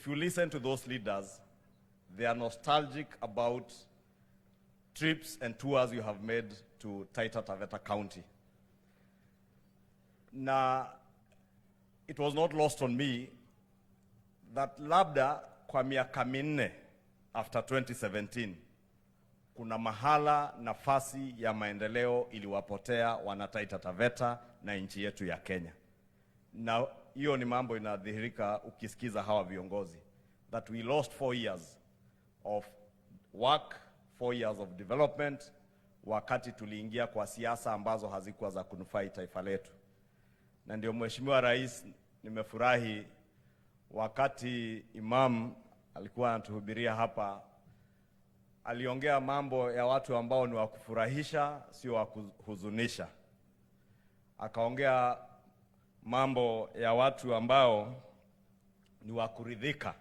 if you listen to those leaders, they are nostalgic about trips and tours you have made to Taita, Taveta County. Now, it was not lost on me that labda kwa miaka minne after 2017, kuna mahala nafasi ya maendeleo iliwapotea wana Taita Taveta na nchi yetu ya Kenya. Na hiyo ni mambo inadhihirika ukisikiza hawa viongozi. That we lost 4 years of work, 4 years of development, wakati tuliingia kwa siasa ambazo hazikuwa za kunufai taifa letu. Na ndio Mheshimiwa Rais, nimefurahi wakati Imam alikuwa anatuhubiria hapa, aliongea mambo ya watu ambao ni wa kufurahisha, sio wa kuhuzunisha. Akaongea mambo ya watu ambao ni wa kuridhika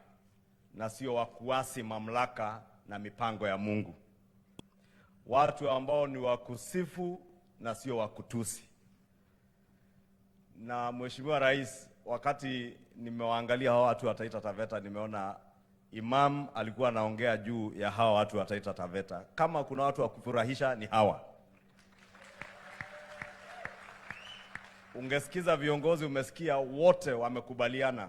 na sio wa kuasi mamlaka na mipango ya Mungu. Watu ambao ni wa kusifu na sio wa kutusi. Na Mheshimiwa Rais, wakati nimewaangalia hawa watu wa Taita Taveta, nimeona Imam alikuwa anaongea juu ya hawa watu wa Taita Taveta. Kama kuna watu wa kufurahisha ni hawa. Ungesikiza viongozi, umesikia wote wamekubaliana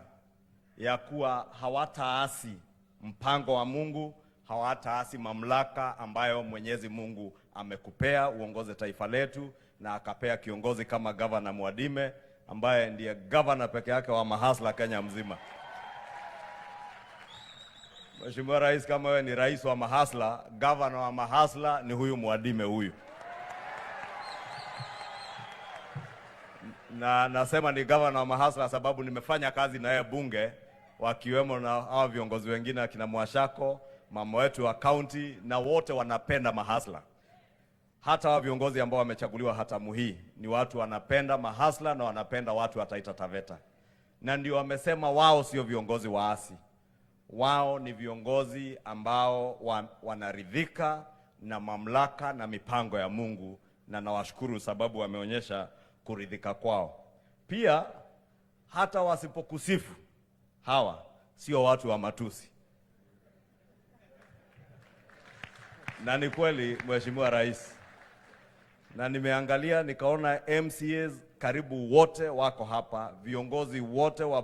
ya kuwa hawataasi mpango wa Mungu, hawataasi mamlaka ambayo Mwenyezi Mungu amekupea uongoze taifa letu, na akapea kiongozi kama Governor Mwadime ambaye ndiye governor peke yake wa mahasla Kenya mzima. Mheshimiwa Rais, kama wewe ni rais wa mahasla, governor wa mahasla ni huyu Mwadime huyu. Na nasema ni governor wa mahasla sababu nimefanya kazi na yeye bunge, wakiwemo na hawa viongozi wengine akina Mwashako, mama wetu wa county, na wote wanapenda mahasla. Hata wa viongozi ambao wamechaguliwa hatamu hii ni watu wanapenda mahasla na wanapenda watu wa Taita Taveta. Na ndio wamesema wao sio viongozi waasi. Wao ni viongozi ambao wanaridhika na mamlaka na mipango ya Mungu, na nawashukuru sababu wameonyesha kuridhika kwao. Pia hata wasipokusifu, hawa sio watu wa matusi. Na ni kweli Mheshimiwa Rais. Na nimeangalia nikaona MCAs karibu wote wako hapa, viongozi wote wa